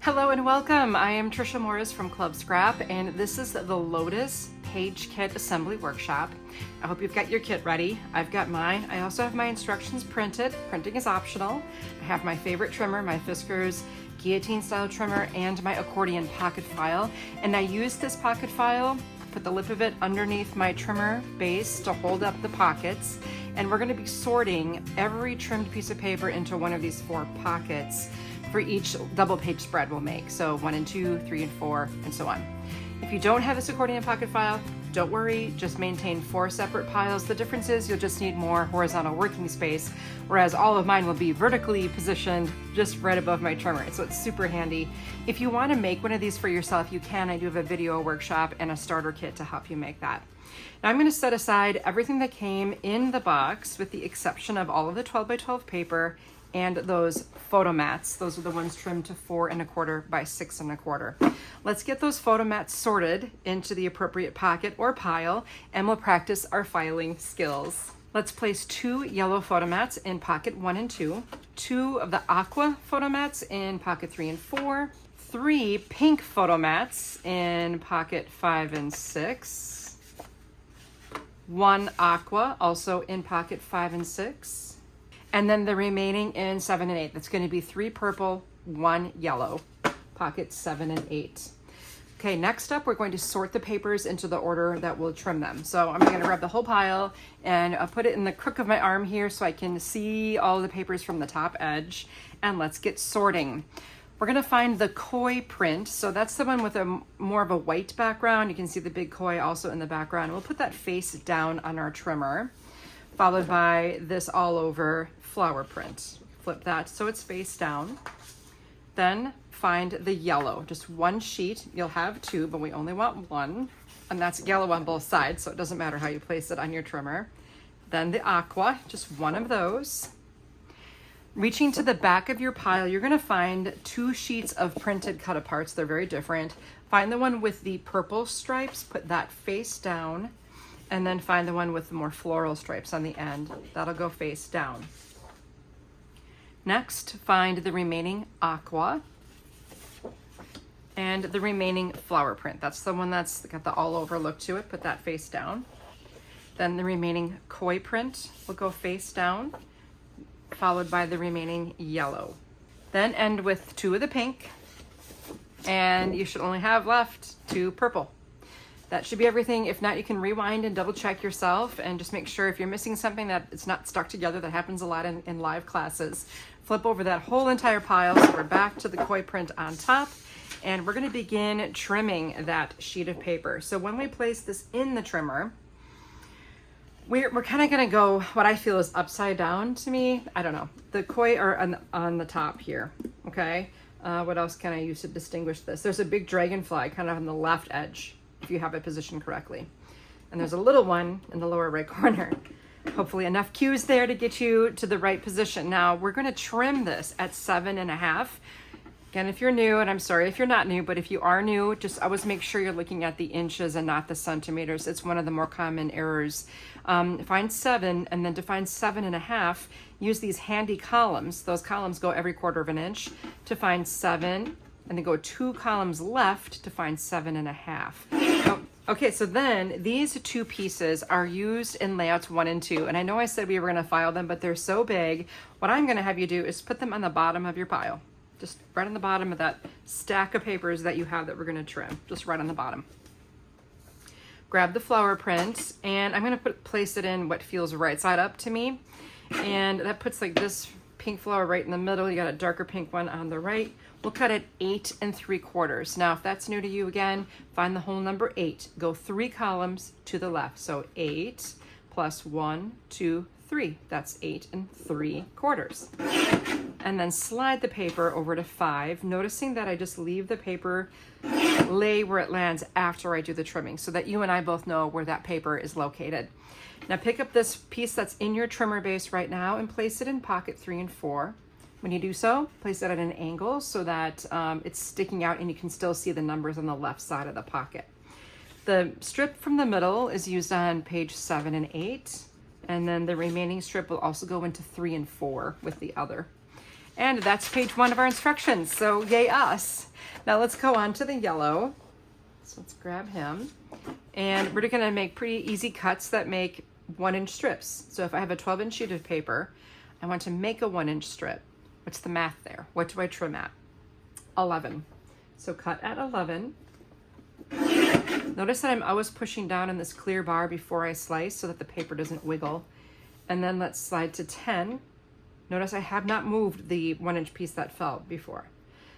Hello and welcome. I am Tricia Morris from Club Scrap, and this is the Lotus Page Kit Assembly Workshop. I hope you've got your kit ready. I've got mine. I also have my instructions printed. Printing is optional. I have my favorite trimmer, my Fiskars guillotine style trimmer, and my accordion pocket file. And I use this pocket file, put the lip of it underneath my trimmer base to hold up the pockets. And we're going to be sorting every trimmed piece of paper into one of these 4 pockets for each double page spread we'll make. So 1 and 2, 3 and 4, and so on. If you don't have this accordion pocket file, don't worry, just maintain 4 separate piles. The difference is you'll just need more horizontal working space, whereas all of mine will be vertically positioned just right above my trimmer. So it's super handy. If you want to make one of these for yourself, you can. I do have a video workshop and a starter kit to help you make that. Now I'm going to set aside everything that came in the box with the exception of all of the 12 by 12 paper and those photo mats. Those are the ones trimmed to 4 1/4 by 6 1/4. Let's get those photo mats sorted into the appropriate pocket or pile, and we'll practice our filing skills. Let's place 2 yellow photo mats in pocket 1 and 2, 2 of the aqua photo mats in pocket 3 and 4, 3 pink photo mats in pocket 5 and 6, 1 aqua also in pocket 5 and 6, and then the remaining in 7 and 8. That's going to be 3 purple, 1 yellow, pocket 7 and 8. Okay, next up, we're going to sort the papers into the order that we'll trim them. So I'm going to grab the whole pile and I'll put it in the crook of my arm here so I can see all the papers from the top edge. And let's get sorting. We're going to find the koi print. So that's the one with a more of a white background. You can see the big koi also in the background. We'll put that face down on our trimmer, followed by this all over flower print. Flip that so it's face down. Then find the yellow, just 1 sheet. You'll have 2, but we only want 1. And that's yellow on both sides, so it doesn't matter how you place it on your trimmer. Then the aqua, just 1 of those. Reaching to the back of your pile, you're gonna find 2 sheets of printed Cutaparts. They're very different. Find the one with the purple stripes, put that face down, and then find the one with the more floral stripes on the end. That'll go face down. Next, find the remaining aqua and the remaining flower print. That's the one that's got the all over look to it. Put that face down. Then the remaining koi print will go face down, followed by the remaining yellow. Then end with 2 of the pink, and you should only have left 2 purple. That should be everything. If not, you can rewind and double check yourself and just make sure if you're missing something that it's not stuck together. That happens a lot in live classes. Flip over that whole entire pile so we're back to the koi print on top, and we're going to begin trimming that sheet of paper. So when we place this in the trimmer, we're kind of going to go what I feel is upside down to me. I don't know. The koi are on the top here, okay? What else can I use to distinguish this? There's a big dragonfly kind of on the left edge, if you have it positioned correctly. And there's a little one in the lower right corner. Hopefully enough cues there to get you to the right position. Now we're going to trim this at 7 1/2. Again, if you're new, and I'm sorry if you're not new, but if you are new, just always make sure you're looking at the inches and not the centimeters. It's one of the more common errors. Find 7, and then to find 7 1/2, use these handy columns. Those columns go every 1/4 inch to find 7, and then go 2 columns left to find 7 1/2. Okay, so then these 2 pieces are used in layouts 1 and 2. And I know I said we were gonna file them, but they're so big. What I'm gonna have you do is put them on the bottom of your pile. Just right on the bottom of that stack of papers that you have that we're gonna trim, just right on the bottom. Grab the flower print, and I'm gonna place it in what feels right side up to me. And that puts like this pink flower right in the middle. You got a darker pink one on the right. We'll cut it 8 3/4. Now, if that's new to you again, find the whole number 8. Go 3 columns to the left. So 8 plus 1, 2, 3. That's 8 3/4. And then slide the paper over to 5, noticing that I just leave the paper lay where it lands after I do the trimming so that you and I both know where that paper is located. Now pick up this piece that's in your trimmer base right now and place it in pocket 3 and 4. When you do so, place it at an angle so that it's sticking out and you can still see the numbers on the left side of the pocket. The strip from the middle is used on page 7 and 8, and then the remaining strip will also go into 3 and 4 with the other. And that's page 1 of our instructions, so yay us. Now let's go on to the yellow. So let's grab him. And we're gonna make pretty easy cuts that make 1-inch strips. So if I have a 12-inch sheet of paper, I want to make a 1-inch strip. What's the math there? What do I trim at? 11. So cut at 11. Notice that I'm always pushing down in this clear bar before I slice so that the paper doesn't wiggle. And then let's slide to 10. Notice I have not moved the 1-inch piece that fell before.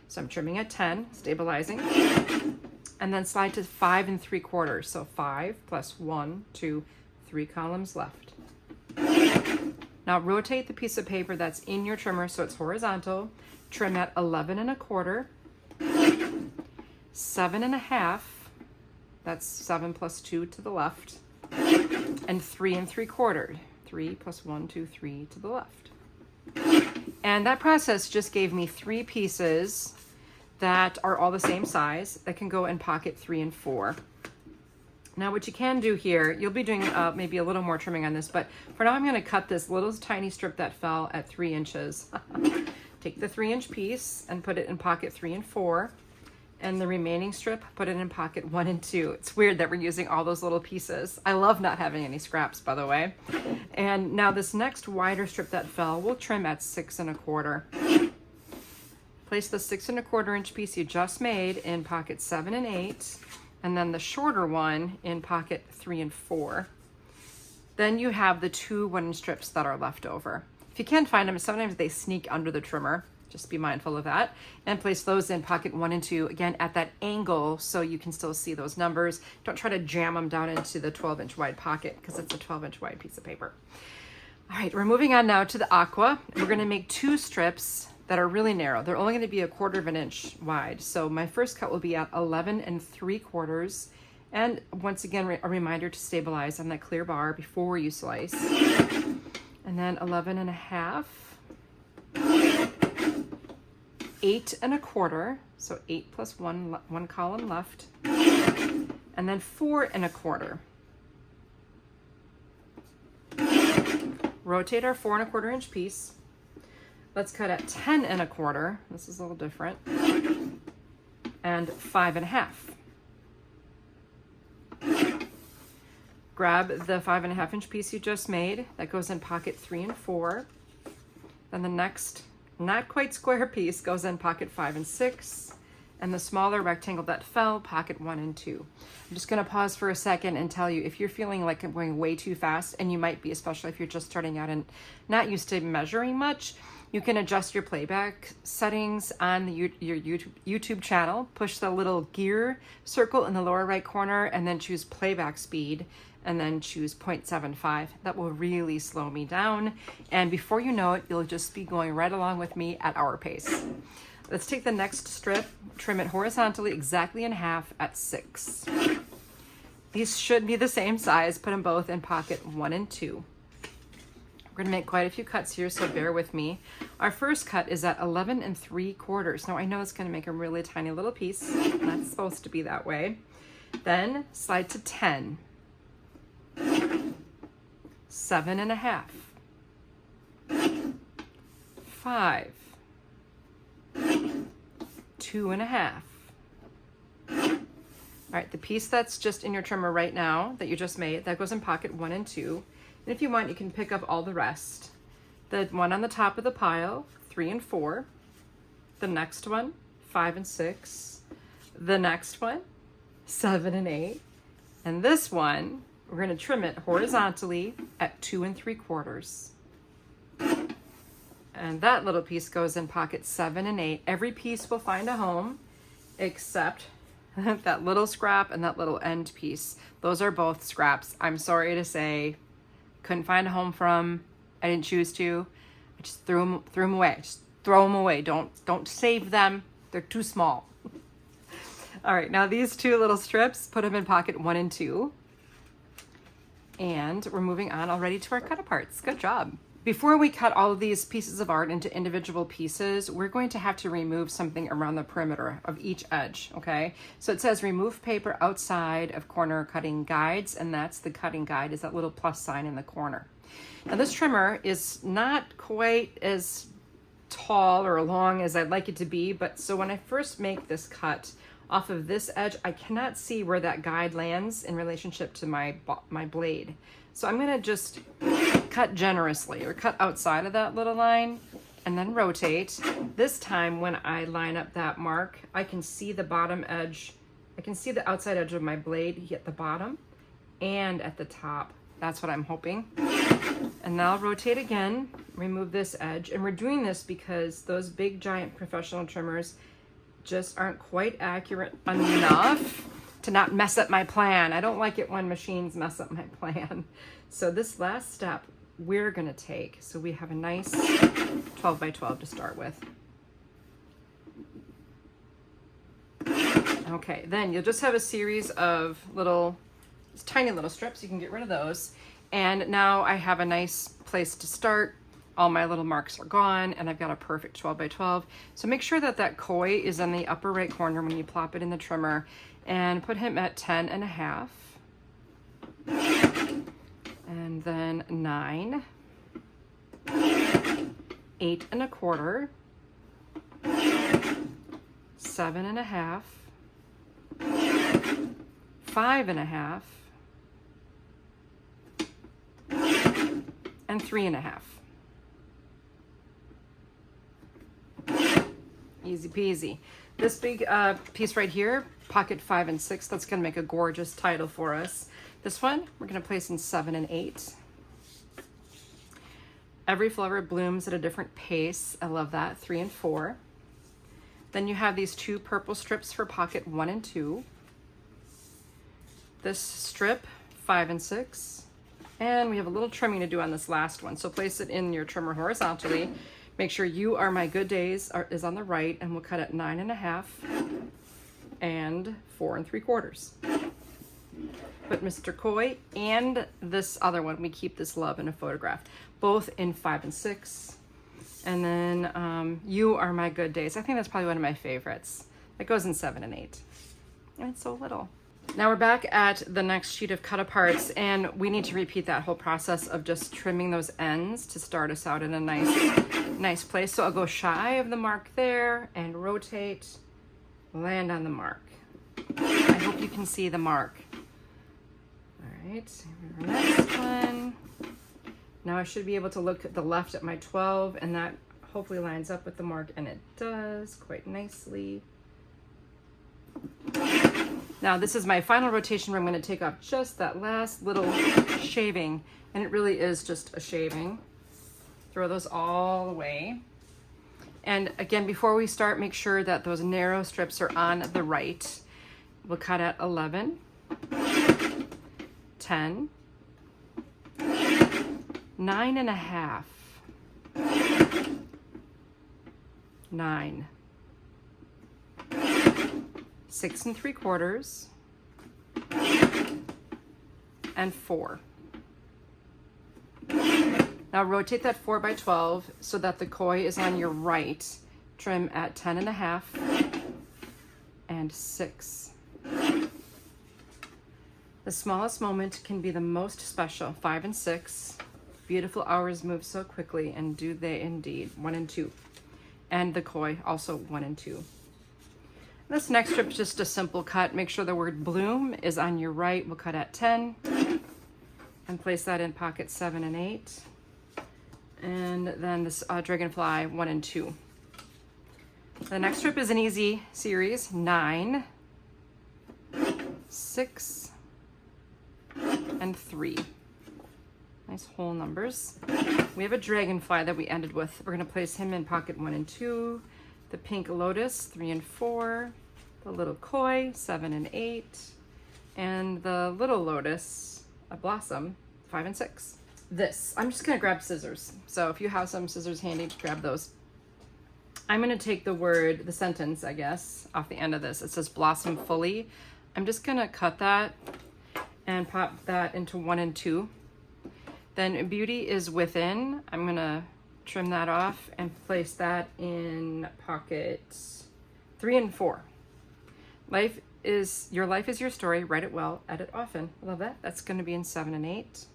So I'm trimming at 10, stabilizing, and then slide to 5 3/4. So 5 plus 1, 2, 3 columns left. Now rotate the piece of paper that's in your trimmer so it's horizontal. Trim at 11 1/4, 7 1/2. That's 7 plus 2 to the left, and 3 3/4. 3 plus 1, 2, 3 to the left. And that process just gave me 3 pieces that are all the same size that can go in pocket 3 and 4. Now what you can do here, you'll be doing maybe a little more trimming on this, but for now I'm going to cut this little tiny strip that fell at 3 inches. Take the 3-inch piece and put it in pocket 3 and 4, and the remaining strip, put it in pocket 1 and 2. It's weird that we're using all those little pieces. I love not having any scraps, by the way. And now this next wider strip that fell, we'll trim at 6 1/4. Place the 6 1/4 inch piece you just made in pocket 7 and 8, and then the shorter one in pocket 3 and 4. Then you have the 2 1-inch strips that are left over. If you can't find them, sometimes they sneak under the trimmer. Just be mindful of that. And place those in pocket 1 and 2, again, at that angle so you can still see those numbers. Don't try to jam them down into the 12-inch wide pocket because it's a 12-inch wide piece of paper. All right, we're moving on now to the aqua. We're going to make 2 strips that are really narrow. They're only going to be 1/4 inch wide. So my first cut will be at 11 3/4. And once again, a reminder to stabilize on that clear bar before you slice. And then 11 1/2. 8 1/4, so 8 plus 1 column left, and then 4 1/4. Rotate our 4 1/4 inch piece. Let's cut at 10 1/4. This is a little different, and 5 1/2. Grab the 5 1/2 inch piece you just made. That goes in pocket 3 and 4. Then the next not quite square piece goes in pocket 5 and 6, and the smaller rectangle that fell, pocket 1 and 2. I'm just going to pause for a second and tell you, if you're feeling like I'm going way too fast, and you might be, especially if you're just starting out and not used to measuring much, you can adjust your playback settings on your YouTube channel. Push the little gear circle in the lower right corner and then choose playback speed, and then choose 0.75. That will really slow me down. And before you know it, you'll just be going right along with me at our pace. Let's take the next strip, trim it horizontally exactly in half at 6. These should be the same size. Put them both in pocket 1 and 2. We're gonna make quite a few cuts here, so bear with me. Our first cut is at 11 3/4. Now I know it's gonna make a really tiny little piece. Not supposed to be that way. Then slide to 10. 7 1/2. 5. 2 1/2. All right, the piece that's just in your trimmer right now that you just made, that goes in pocket 1 and 2. And if you want, you can pick up all the rest. The one on the top of the pile, 3 and 4. The next one, 5 and 6. The next one, 7 and 8. And this one, we're going to trim it horizontally at 2 3/4. And that little piece goes in pocket 7 and 8. Every piece will find a home except that little scrap and that little end piece. Those are both scraps. I'm sorry to say, couldn't find a home from. I didn't choose to. I just threw them away. Just throw them away. Don't save them. They're too small. All right, now these 2 little strips, put them in pocket 1 and 2. And we're moving on already to our Cutaparts. Good job. Before we cut all of these pieces of art into individual pieces, we're going to have to remove something around the perimeter of each edge, okay? So it says remove paper outside of corner cutting guides, and that's the cutting guide, is that little plus sign in the corner. Now this trimmer is not quite as tall or long as I'd like it to be, but so when I first make this cut off of this edge, I cannot see where that guide lands in relationship to my blade. So I'm gonna just cut generously, or cut outside of that little line and then rotate. This time when I line up that mark, I can see the bottom edge. I can see the outside edge of my blade at the bottom and at the top. That's what I'm hoping. And now I'll rotate again, remove this edge. And we're doing this because those big giant professional trimmers just aren't quite accurate enough to not mess up my plan. I don't like it when machines mess up my plan. So this last step we're gonna take, so we have a nice 12 by 12 to start with. Okay, then you'll just have a series of tiny little strips. You can get rid of those. And now I have a nice place to start. All my little marks are gone, and I've got a perfect 12 by 12. So make sure that that koi is in the upper right corner when you plop it in the trimmer, and put him at 10.5. And then 9, 8.25, 7.5, 5.5, and 3.5. Easy peasy. This big piece right here, pocket 5 and 6, that's gonna make a gorgeous title for us. This one, we're gonna place in 7 and 8. Every flower blooms at a different pace. I love that, 3 and 4. Then you have these 2 purple strips for pocket 1 and 2. This strip, 5 and 6. And we have a little trimming to do on this last one. So place it in your trimmer horizontally. Make sure You Are My Good Days is on the right, and we'll cut at 9.5 and 4 3/4. But Mr. Koi and this other one, we keep this love in a photograph, both in 5 and 6. And then You Are My Good Days. I think that's probably one of my favorites. That goes in 7 and 8. And it's so little. Now we're back at the next sheet of Cutaparts, and we need to repeat that whole process of just trimming those ends to start us out in a nice place. So I'll go shy of the mark there and rotate, land on the mark. I hope you can see the mark. All right, our next one. Now I should be able to look at the left at my 12, and that hopefully lines up with the mark, and it does quite nicely. Now this is my final rotation where I'm going to take off just that last little shaving, and it really is just a shaving. Throw those all away. And again, before we start, make sure that those narrow strips are on the right. We'll cut at 11, 10, 9.5, 9, 6 3/4, and 4. Now rotate that 4 by 12 so that the koi is on your right. Trim at 10.5 and 6. The smallest moment can be the most special. 5 and 6. Beautiful hours move so quickly, and do they indeed. 1 and 2. And the koi also 1 and 2. This next strip is just a simple cut. Make sure the word bloom is on your right. We'll cut at 10 and place that in pocket 7 and 8. And then this dragonfly 1 and 2. The next strip is an easy series. 9, 6, and 3. Nice whole numbers. We have a dragonfly that we ended with. We're gonna place him in pocket 1 and 2. The pink lotus, 3 and 4, the little koi, 7 and 8, and the little lotus, a blossom, 5 and 6. This, I'm just gonna grab scissors. So if you have some scissors handy, grab those. I'm gonna take the sentence, I guess, off the end of this. It says blossom fully. I'm just gonna cut that and pop that into 1 and 2. Then beauty is within. I'm gonna trim that off and place that in pockets 3 and 4. Your life is your story. Write it well, edit often. Love that. That's going to be in 7 and 8.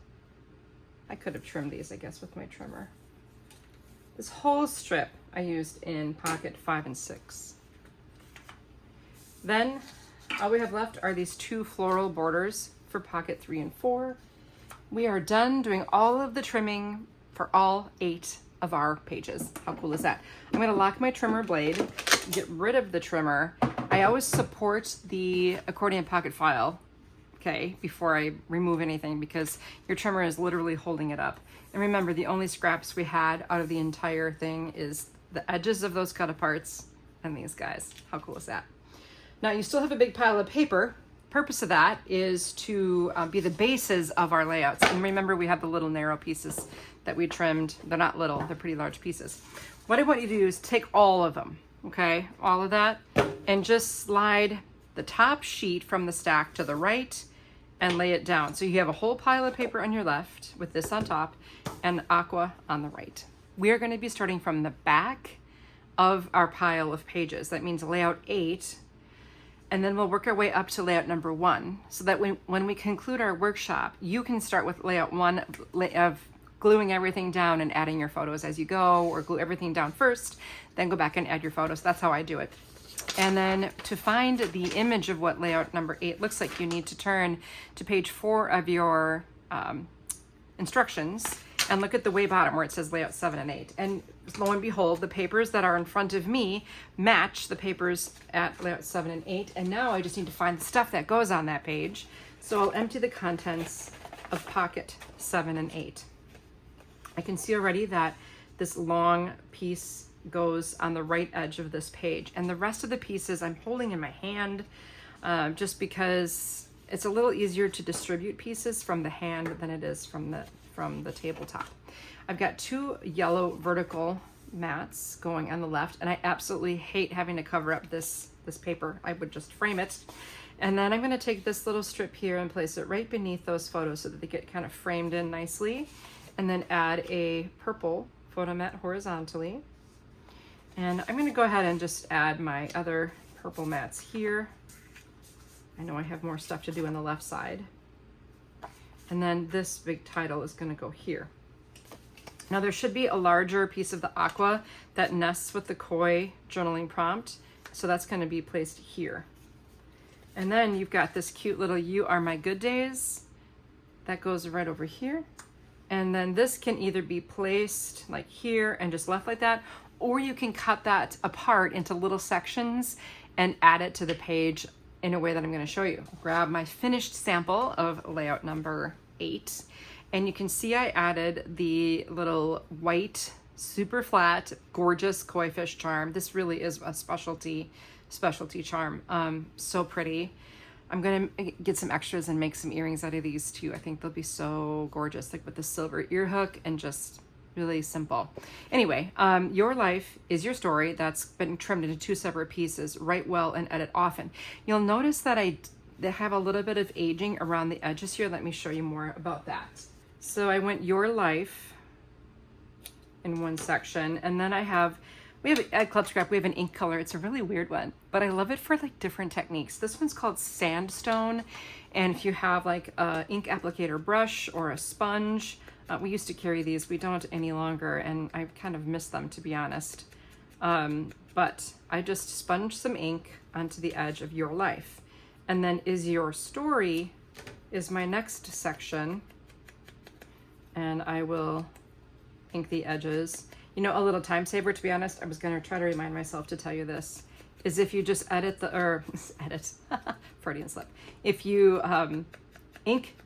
I could have trimmed these, I guess, with my trimmer. This whole strip I used in pocket 5 and 6. Then all we have left are these 2 floral borders for pocket 3 and 4. We are done doing all of the trimming for all 8 of our pages. How cool is that? I'm gonna lock my trimmer blade, get rid of the trimmer. I always support the accordion pocket file, okay, before I remove anything, because your trimmer is literally holding it up. And remember, the only scraps we had out of the entire thing is the edges of those Cutaparts and these guys. How cool is that? Now you still have a big pile of paper. Purpose of that is to be the bases of our layouts. And remember, we have the little narrow pieces that we trimmed. They're not little, they're pretty large pieces. What I want you to do is take all of them, okay? All of that, and just slide the top sheet from the stack to the right and lay it down. So you have a whole pile of paper on your left with this on top and aqua on the right. We are gonna be starting from the back of our pile of pages. That means layout 8, and then we'll work our way up to layout number 1, so that when we conclude our workshop, you can start with layout 1 of gluing everything down and adding your photos as you go, or glue everything down first, then go back and add your photos. That's how I do it. And then to find the image of what layout number 8 looks like, you need to turn to page 4 of your instructions and look at the way bottom where it says layout 7 and 8. And lo and behold, the papers that are in front of me match the papers at layout 7 and 8. And now I just need to find the stuff that goes on that page. So I'll empty the contents of pocket 7 and 8. I can see already that this long piece goes on the right edge of this page, and the rest of the pieces I'm holding in my hand just because it's a little easier to distribute pieces from the hand than it is from the tabletop. I've got 2 yellow vertical mats going on the left, and I absolutely hate having to cover up this paper. I would just frame it. And then I'm going to take this little strip here and place it right beneath those photos so that they get kind of framed in nicely, and then add a purple photo mat horizontally. And I'm going to go ahead and just add my other purple mats here. I know I have more stuff to do on the left side. And then this big title is going to go here. Now there should be a larger piece of the aqua that nests with the koi journaling prompt, so that's going to be placed here. And then you've got this cute little "You Are My Good Days" that goes right over here. And then this can either be placed like here and just left like that, or you can cut that apart into little sections and add it to the page in a way that I'm going to show you. Grab my finished sample of layout number 8, and you can see I added the little white, super flat, gorgeous koi fish charm. This really is a specialty charm. So pretty. I'm gonna get some extras and make some earrings out of these too. I think they'll be so gorgeous, like with the silver ear hook and just really simple. Anyway, your life is your story. That's been trimmed into 2 separate pieces. Write well and edit often. You'll notice that they have a little bit of aging around the edges here. Let me show you more about that. So I went your life in one section, and then we have at Club Scrap, we have an ink color. It's a really weird one, but I love it for like different techniques. This one's called Sandstone. And if you have like a ink applicator brush or a sponge, we used to carry these. We don't any longer, and I kind of miss them, to be honest. But I just sponged some ink onto the edge of your life. And then Is Your Story is my next section. And I will ink the edges. You know, a little time saver, to be honest, I was going to try to remind myself to tell you this, is if you just edit Freudian slip. If you ink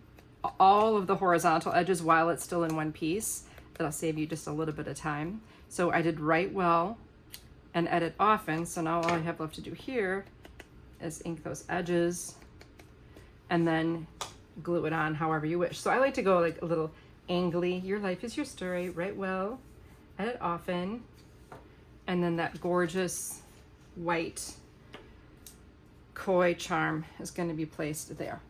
all of the horizontal edges while it's still in one piece, that'll save you just a little bit of time. So I did write well and edit often. So now all I have left to do here is ink those edges and then glue it on however you wish. So I like to go like a little angly. Your life is your story. Write well, edit often, and then that gorgeous white koi charm is going to be placed there.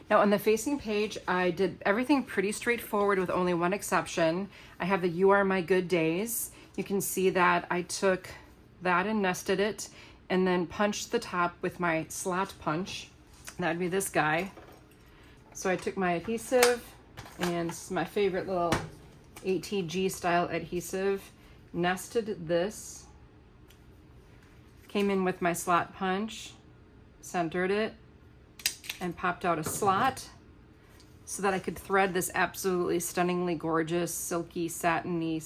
Now on the facing page, I did everything pretty straightforward with only one exception. I have the You Are My Good Days. You can see that I took that and nested it and then punched the top with my slot punch. That would be this guy. So I took my adhesive, and this is my favorite little ATG style adhesive, nested this came in with my slot punch, centered it, and popped out a slot so that I could thread this absolutely stunningly gorgeous, silky, satiny,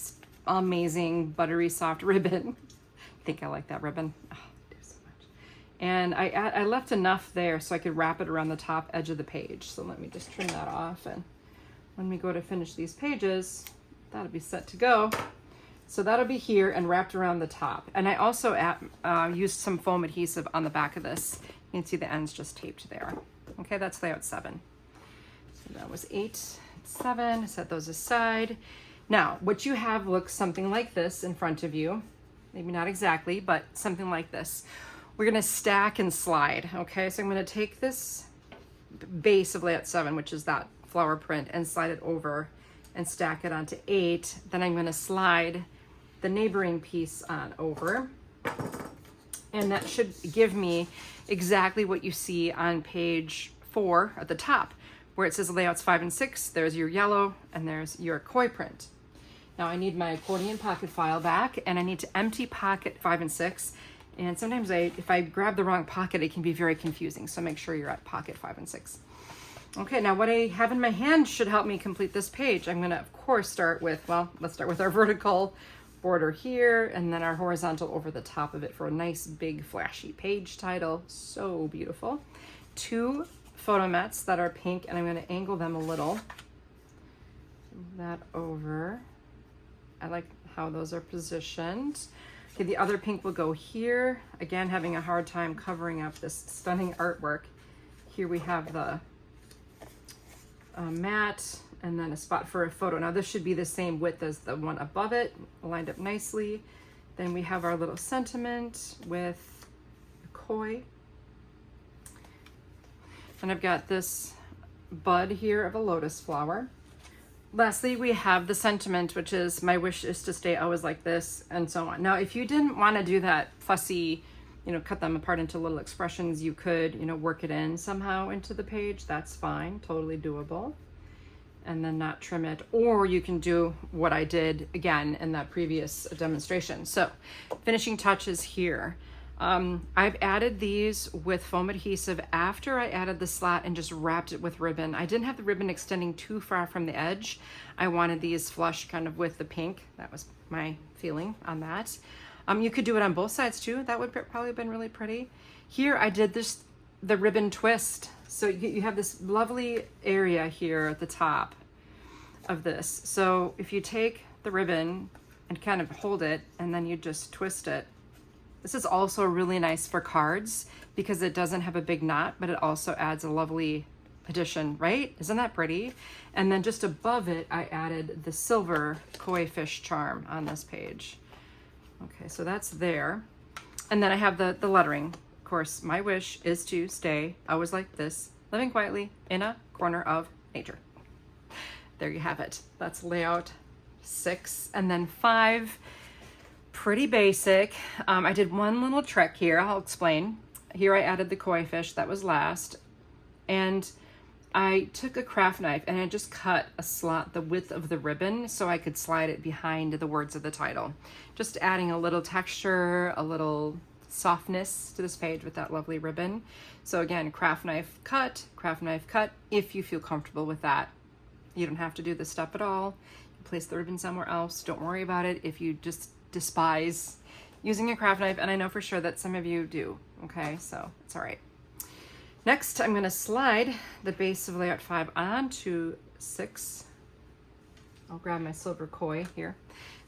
amazing, buttery soft ribbon. I think I like that ribbon. Oh, I do so much. And I left enough there so I could wrap it around the top edge of the page. So let me just trim that off, and when we go to finish these pages, that'll be set to go. So that'll be here and wrapped around the top. And I also used some foam adhesive on the back of this. You can see the ends just taped there. Okay, that's layout 7. So that was 8, 7, set those aside. Now, what you have looks something like this in front of you. Maybe not exactly, but something like this. We're gonna stack and slide, okay? So I'm gonna take this base of layout 7, which is that flower print, and slide it over and stack it onto 8. Then I'm gonna slide the neighboring piece on over. And that should give me exactly what you see on page 4 at the top, where it says layouts 5 and 6. There's your yellow and there's your koi print. Now I need my accordion pocket file back, and I need to empty pocket 5 and 6. And sometimes if I grab the wrong pocket, it can be very confusing. So make sure you're at pocket 5 and 6. Okay, now what I have in my hand should help me complete this page. I'm gonna, of course, start with, well, let's start with our vertical border here, and then our horizontal over the top of it for a nice, big, flashy page title. So beautiful. 2 photo mats that are pink, and I'm gonna angle them a little. Move that over. I like how those are positioned. Okay, the other pink will go here. Again, having a hard time covering up this stunning artwork. Here we have the mat, and then a spot for a photo. Now this should be the same width as the one above it, lined up nicely. Then we have our little sentiment with a koi. And I've got this bud here of a lotus flower. Lastly, we have the sentiment, which is my wish is to stay always like this, and so on. Now, if you didn't want to do that fussy, cut them apart into little expressions, you could, work it in somehow into the page. That's fine, totally doable. And then not trim it. Or you can do what I did again in that previous demonstration. So, finishing touches here. I've added these with foam adhesive after I added the slot and just wrapped it with ribbon. I didn't have the ribbon extending too far from the edge. I wanted these flush kind of with the pink. That was my feeling on that. You could do it on both sides too. That would probably have been really pretty. Here I did the ribbon twist. So you have this lovely area here at the top of this. So if you take the ribbon and kind of hold it, and then you just twist it. This is also really nice for cards because it doesn't have a big knot, but it also adds a lovely addition, right? Isn't that pretty? And then just above it, I added the silver koi fish charm on this page. Okay, so that's there. And then I have the lettering. Of course, my wish is to stay always like this, living quietly in a corner of nature. There you have it. That's layout 6. And then 5. Pretty basic. I did one little trick here. I'll explain. Here I added the koi fish. That was last. And I took a craft knife and I just cut a slot the width of the ribbon so I could slide it behind the words of the title. Just adding a little texture, a little softness to this page with that lovely ribbon. So again, craft knife cut, if you feel comfortable with that. You don't have to do this step at all. You place the ribbon somewhere else. Don't worry about it if you just despise using a craft knife, and I know for sure that some of you do, okay, so it's all right. Next, I'm going to slide the base of layout 5 onto 6. I'll grab my silver koi here.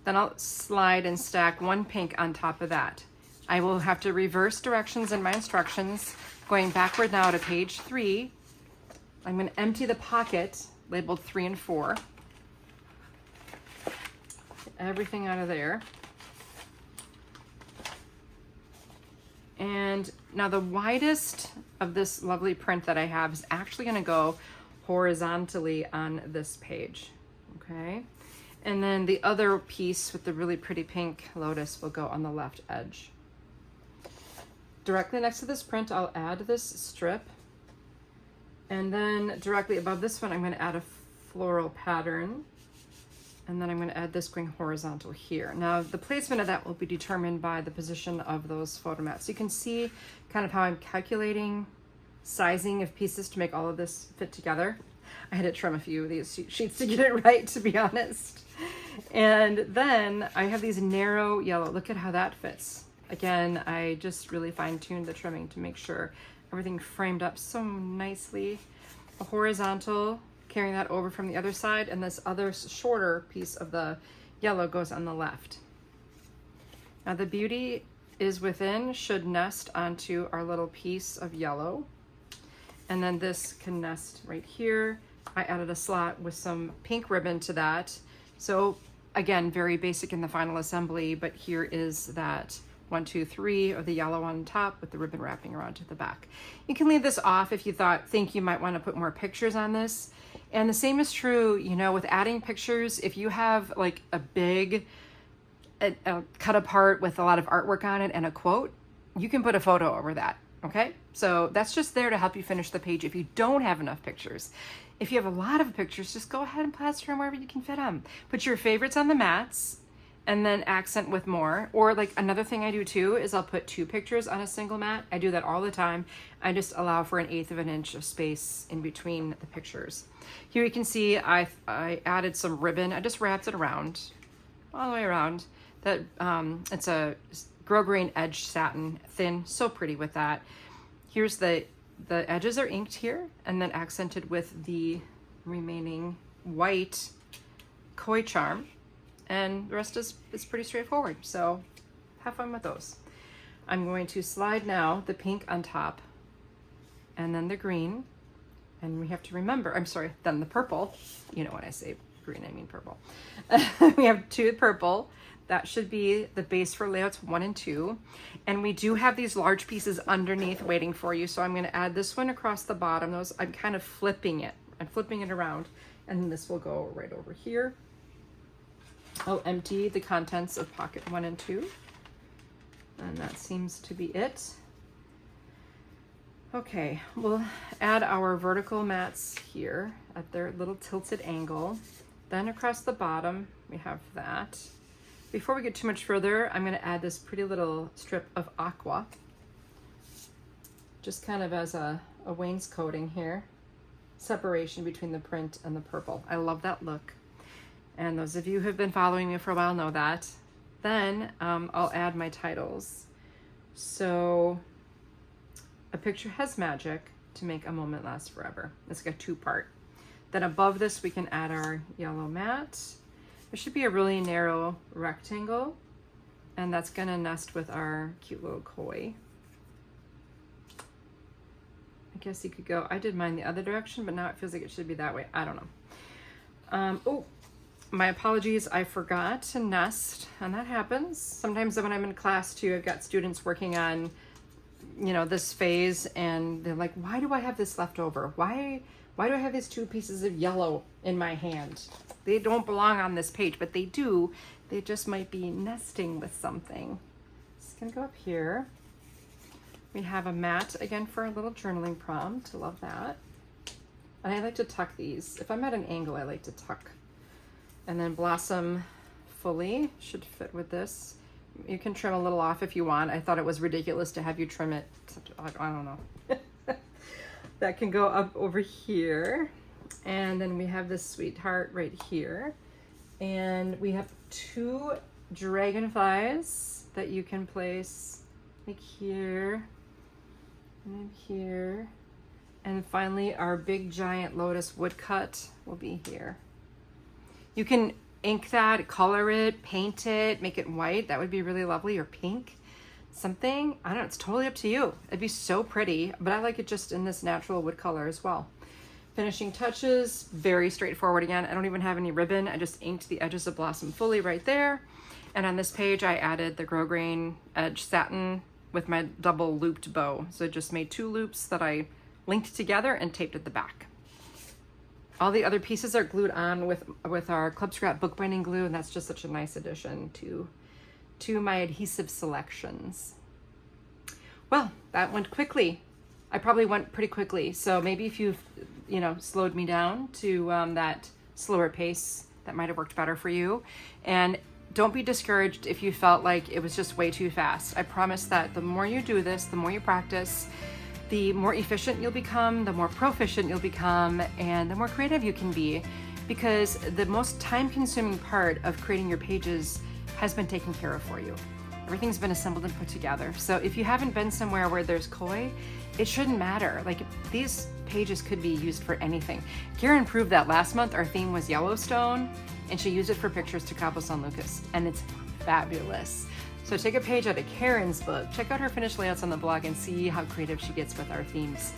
Then I'll slide and stack 1 pink on top of that. I will have to reverse directions in my instructions. Going backward now to page 3, I'm going to empty the pocket labeled 3 and 4. Get everything out of there. And now the widest of this lovely print that I have is actually going to go horizontally on this page, okay? And then the other piece with the really pretty pink lotus will go on the left edge. Directly next to this print, I'll add this strip. And then directly above this one, I'm going to add a floral pattern. And then I'm going to add this going horizontal here. Now the placement of that will be determined by the position of those photo mats. You can see kind of how I'm calculating sizing of pieces to make all of this fit together. I had to trim a few of these sheets to get it right, to be honest. And then I have these narrow yellow. Look at how that fits. Again, I just really fine-tuned the trimming to make sure everything framed up so nicely. A horizontal, carrying that over from the other side, and this other shorter piece of the yellow goes on the left. Now the beauty is within should nest onto our little piece of yellow, and then this can nest right here. I added a slot with some pink ribbon to that. So again, very basic in the final assembly, but here is that 1, 2, 3 of the yellow on top with the ribbon wrapping around to the back. You can leave this off if you think you might want to put more pictures on this. And the same is true, you know, with adding pictures. If you have like a big cut apart with a lot of artwork on it and a quote, you can put a photo over that, okay? So that's just there to help you finish the page if you don't have enough pictures. If you have a lot of pictures, just go ahead and plaster them wherever you can fit them. Put your favorites on the mats and then accent with more. Or like another thing I do too is I'll put 2 pictures on a single mat. I do that all the time. I just allow for 1/8 of an inch of space in between the pictures. Here you can see I added some ribbon. I just wrapped it around, all the way around. That it's a grosgrain edge satin, thin, so pretty with that. Here's the edges are inked here and then accented with the remaining white koi charm. And the rest is pretty straightforward, so have fun with those. I'm going to slide now the pink on top and then the green, and we have to remember, I'm sorry, then the purple. You know when I say green, I mean purple. We have 2 purple. That should be the base for layouts 1 and 2. And we do have these large pieces underneath waiting for you, so I'm going to add this one across the bottom. Those, I'm kind of flipping it. I'm flipping it around, and then this will go right over here. I'll empty the contents of pocket 1 and 2, and that seems to be it. Okay, we'll add our vertical mats here at their little tilted angle. Then across the bottom, we have that. Before we get too much further, I'm going to add this pretty little strip of aqua, just kind of as a wainscoting here, separation between the print and the purple. I love that look. And those of you who have been following me for a while know that. Then I'll add my titles. So, a picture has magic to make a moment last forever. It's like a 2-part. Then above this we can add our yellow mat. There should be a really narrow rectangle, and that's gonna nest with our cute little koi. I guess you could go, I did mine the other direction, but now it feels like it should be that way. I don't know. Oh. My apologies, I forgot to nest, and that happens. Sometimes when I'm in class too, I've got students working on, you know, this phase, and they're like, why do I have this left over? Why do I have these 2 pieces of yellow in my hand? They don't belong on this page, but they do. They just might be nesting with something. It's gonna go up here. We have a mat again for a little journaling prompt. Love that. And I like to tuck these. If I'm at an angle, I like to tuck. And then blossom fully should fit with this. You can trim a little off if you want. I thought it was ridiculous to have you trim it. I don't know. That can go up over here. And then we have this sweetheart right here. And we have 2 dragonflies that you can place like here and here. And finally, our big giant lotus woodcut will be here. You can ink that, color it, paint it, make it white. That would be really lovely, or pink. Something, I don't know, it's totally up to you. It'd be so pretty, but I like it just in this natural wood color as well. Finishing touches, very straightforward again. I don't even have any ribbon. I just inked the edges of Blossom Fully right there. And on this page, I added the grosgrain edge satin with my double looped bow. So I just made 2 loops that I linked together and taped at the back. All the other pieces are glued on with our Club Scrap bookbinding glue, and that's just such a nice addition to my adhesive selections. Well, that went quickly. I probably went pretty quickly, so maybe if you've, slowed me down to that slower pace that might have worked better for you. And don't be discouraged if you felt like it was just way too fast. I promise that the more you do this, the more you practice, the more efficient you'll become, the more proficient you'll become, and the more creative you can be, because the most time-consuming part of creating your pages has been taken care of for you. Everything's been assembled and put together. So if you haven't been somewhere where there's koi, it shouldn't matter. Like, these pages could be used for anything. Karen proved that last month. Our theme was Yellowstone, and she used it for pictures to Cabo San Lucas, and it's fabulous. So take a page out of Karen's book, check out her finished layouts on the blog, and see how creative she gets with our themes.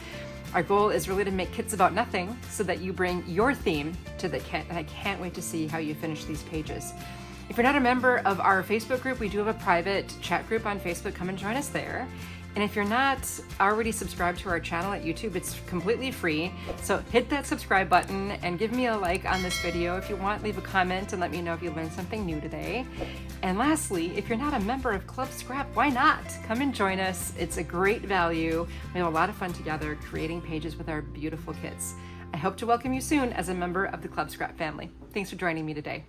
Our goal is really to make kits about nothing so that you bring your theme to the kit, and I can't wait to see how you finish these pages. If you're not a member of our Facebook group, we do have a private chat group on Facebook. Come and join us there. And if you're not already subscribed to our channel at YouTube, it's completely free. So hit that subscribe button and give me a like on this video. If you want, leave a comment and let me know if you learned something new today. And lastly, if you're not a member of Club Scrap, why not? Come and join us. It's a great value. We have a lot of fun together creating pages with our beautiful kits. I hope to welcome you soon as a member of the Club Scrap family. Thanks for joining me today.